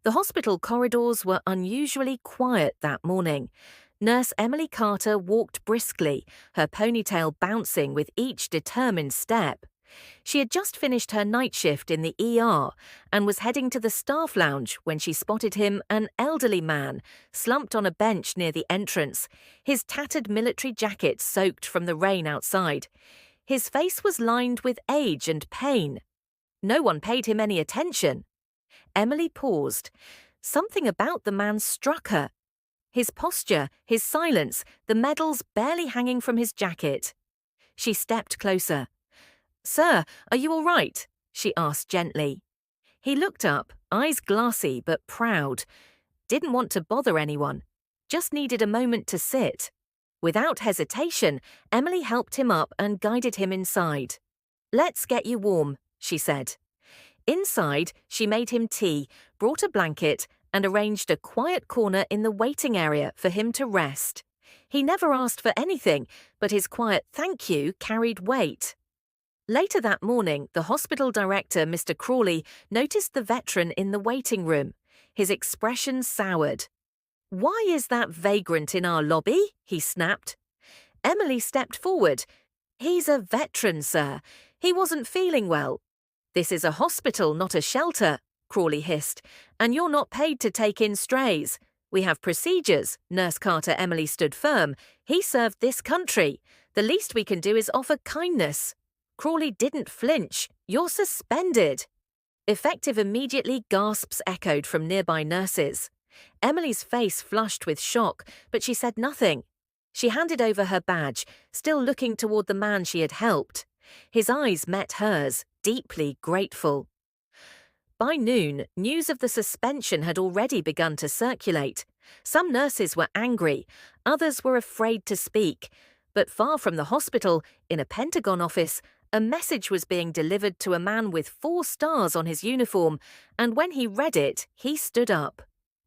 The hospital corridors were unusually quiet that morning. Nurse Emily Carter walked briskly, her ponytail bouncing with each determined step. She had just finished her night shift in the ER and was heading to the staff lounge when she spotted him, an elderly man, slumped on a bench near the entrance, his tattered military jacket soaked from the rain outside. His face was lined with age and pain. No one paid him any attention. Emily paused. Something about the man struck her. His posture, his silence, the medals barely hanging from his jacket. She stepped closer. "Sir, are you all right?" she asked gently. He looked up, eyes glassy but proud. Didn't want to bother anyone. Just needed a moment to sit. Without hesitation, Emily helped him up and guided him inside. "Let's get you warm," she said. Inside, she made him tea, brought a blanket, and arranged a quiet corner in the waiting area for him to rest. He never asked for anything, but his quiet thank you carried weight. Later that morning, the hospital director, Mr. Crawley, noticed the veteran in the waiting room. His expression soured. "Why is that vagrant in our lobby?" he snapped. Emily stepped forward. "He's a veteran, sir. He wasn't feeling well." "This is a hospital, not a shelter," Crawley hissed, "and you're not paid to take in strays. We have procedures." Nurse Carter Emily stood firm. "He served this country. The least we can do is offer kindness." Crawley didn't flinch. "You're suspended." Effective immediately, gasps echoed from nearby nurses. Emily's face flushed with shock, but she said nothing. She handed over her badge, still looking toward the man she had helped. His eyes met hers, deeply grateful. By noon, news of the suspension had already begun to circulate. Some nurses were angry, others were afraid to speak. But far from the hospital, in a Pentagon office, a message was being delivered to a man with 4 stars on his uniform, and when he read it, he stood up.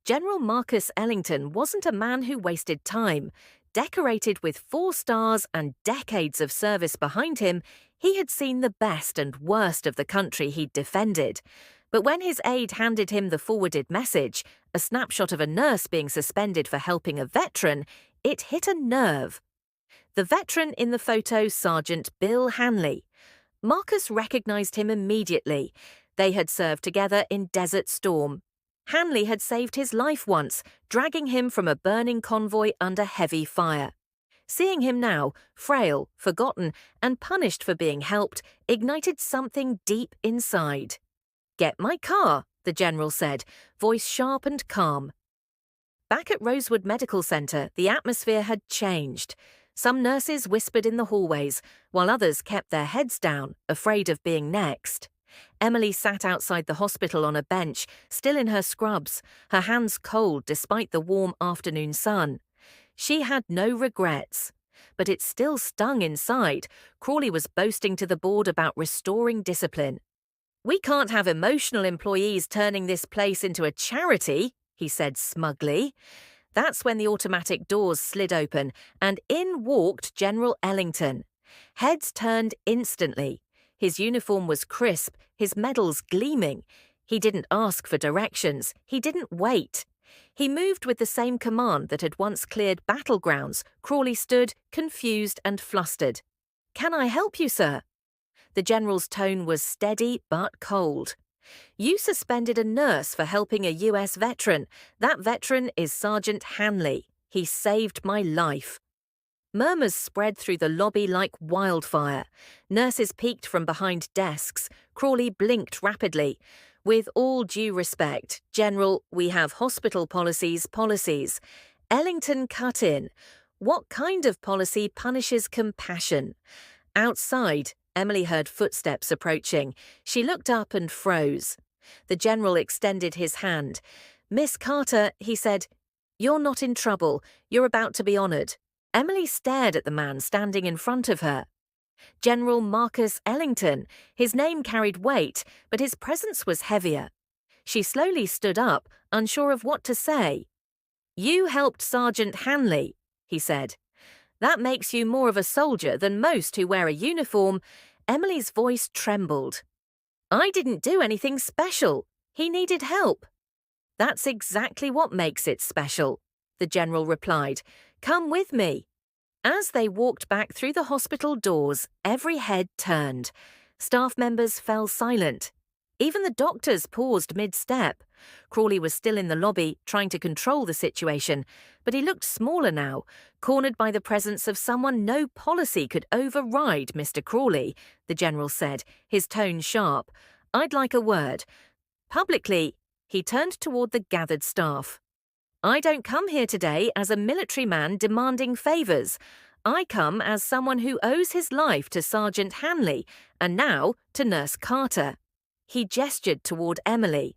General Marcus Ellington wasn't a man who wasted time. Decorated with 4 stars and decades of service behind him, he had seen the best and worst of the country he'd defended. But when his aide handed him the forwarded message, a snapshot of a nurse being suspended for helping a veteran, it hit a nerve. The veteran in the photo, Sergeant Bill Hanley. Marcus recognized him immediately. They had served together in Desert Storm. Hanley had saved his life once, dragging him from a burning convoy under heavy fire. Seeing him now, frail, forgotten, and punished for being helped, ignited something deep inside. "Get my car," the general said, voice sharp and calm. Back at Rosewood Medical Center, the atmosphere had changed. Some nurses whispered in the hallways, while others kept their heads down, afraid of being next. Emily sat outside the hospital on a bench, still in her scrubs, her hands cold despite the warm afternoon sun. She had no regrets. But it still stung inside. Crawley was boasting to the board about restoring discipline. "We can't have emotional employees turning this place into a charity," he said smugly. That's when the automatic doors slid open, and in walked General Ellington. Heads turned instantly. His uniform was crisp, his medals gleaming. He didn't ask for directions. He didn't wait. He moved with the same command that had once cleared battlegrounds. Crawley stood, confused and flustered. "Can I help you, sir?" The general's tone was steady but cold. "You suspended a nurse for helping a U.S. veteran. That veteran is Sergeant Hanley. He saved my life." Murmurs spread through the lobby like wildfire. Nurses peeked from behind desks. Crawley blinked rapidly. "With all due respect, General, we have hospital policies. Ellington cut in. "What kind of policy punishes compassion?" Outside, Emily heard footsteps approaching. She looked up and froze. The general extended his hand. "Miss Carter," he said, "you're not in trouble. You're about to be honored." Emily stared at the man standing in front of her. General Marcus Ellington. His name carried weight, but his presence was heavier. She slowly stood up, unsure of what to say. "You helped Sergeant Hanley," he said. "That makes you more of a soldier than most who wear a uniform." Emily's voice trembled. "I didn't do anything special. He needed help." That's exactly what makes it special, the general replied. Come with me. As they walked back through the hospital doors, every head turned. Staff members fell silent. Even the doctors paused mid-step. Crawley was still in the lobby, trying to control the situation, but he looked smaller now, cornered by the presence of someone no policy could override. Mr. Crawley, the general said, his tone sharp. I'd like a word. Publicly, he turned toward the gathered staff. I don't come here today as a military man demanding favours. I come as someone who owes his life to Sergeant Hanley and now to Nurse Carter. He gestured toward Emily.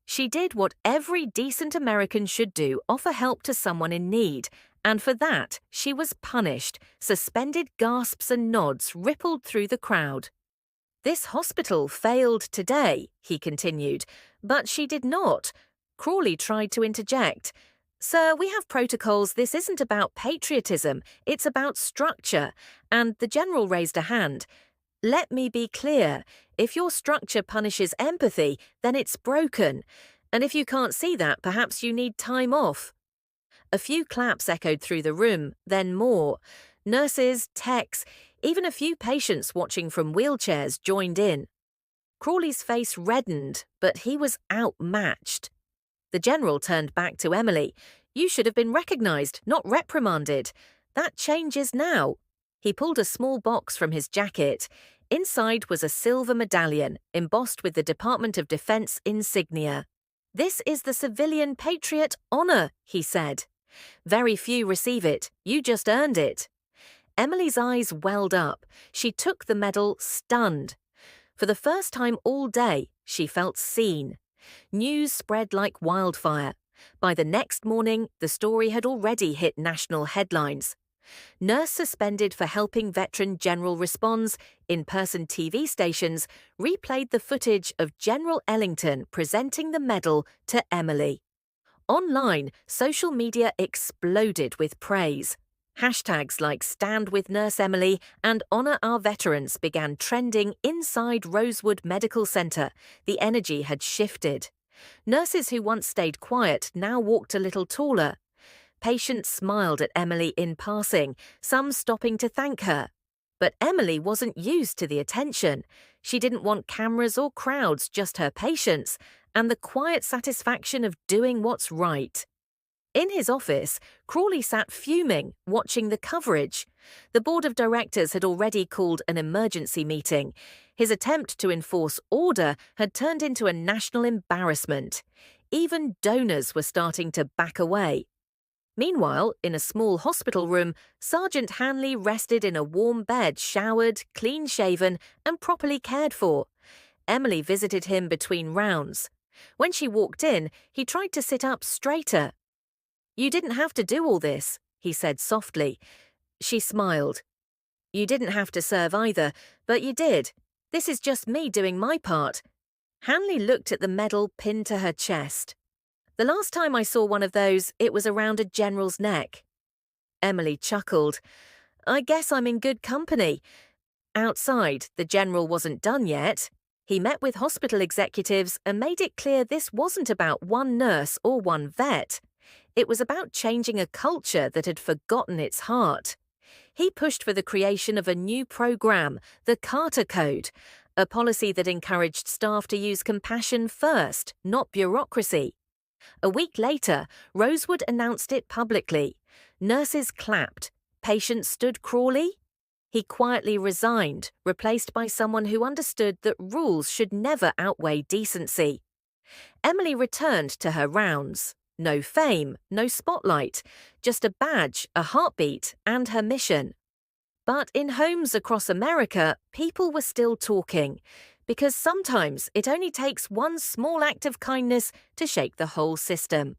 She did what every decent American should do, offer help to someone in need, and for that she was punished. Suspended gasps and nods rippled through the crowd. This hospital failed today, he continued, but she did not. Crawley tried to interject. Sir, we have protocols. This isn't about patriotism. It's about structure. And the general raised a hand. Let me be clear. If your structure punishes empathy, then it's broken. And if you can't see that, perhaps you need time off. A few claps echoed through the room, then more. Nurses, techs, even a few patients watching from wheelchairs joined in. Crawley's face reddened, but he was outmatched. The general turned back to Emily. You should have been recognised, not reprimanded. That changes now. He pulled a small box from his jacket. Inside was a silver medallion, embossed with the Department of Defense insignia. This is the Civilian Patriot Honor, he said. Very few receive it. You just earned it. Emily's eyes welled up. She took the medal, stunned. For the first time all day, she felt seen. News spread like wildfire. By the next morning, the story had already hit national headlines. Nurse suspended for helping veteran general responds. In-person TV stations replayed the footage of General Ellington presenting the medal to Emily. Online, social media exploded with praise. Hashtags like Stand with Nurse Emily and Honour Our Veterans began trending inside Rosewood Medical Centre. The energy had shifted. Nurses who once stayed quiet now walked a little taller. Patients smiled at Emily in passing, some stopping to thank her. But Emily wasn't used to the attention. She didn't want cameras or crowds, just her patients, and the quiet satisfaction of doing what's right. In his office, Crawley sat fuming, watching the coverage. The board of directors had already called an emergency meeting. His attempt to enforce order had turned into a national embarrassment. Even donors were starting to back away. Meanwhile, in a small hospital room, Sergeant Hanley rested in a warm bed, showered, clean-shaven, and properly cared for. Emily visited him between rounds. When she walked in, he tried to sit up straighter. You didn't have to do all this, he said softly. She smiled. You didn't have to serve either, but you did. This is just me doing my part. Hanley looked at the medal pinned to her chest. The last time I saw one of those, it was around a general's neck. Emily chuckled. I guess I'm in good company. Outside, the general wasn't done yet. He met with hospital executives and made it clear this wasn't about one nurse or one vet. It was about changing a culture that had forgotten its heart. He pushed for the creation of a new program, the Carter Code, a policy that encouraged staff to use compassion first, not bureaucracy. A week later, Rosewood announced it publicly. Nurses clapped. Patients stood. Crawley? He quietly resigned, replaced by someone who understood that rules should never outweigh decency. Emily returned to her rounds. No fame, no spotlight, just a badge, a heartbeat, and her mission. But in homes across America, people were still talking, because sometimes it only takes one small act of kindness to shake the whole system.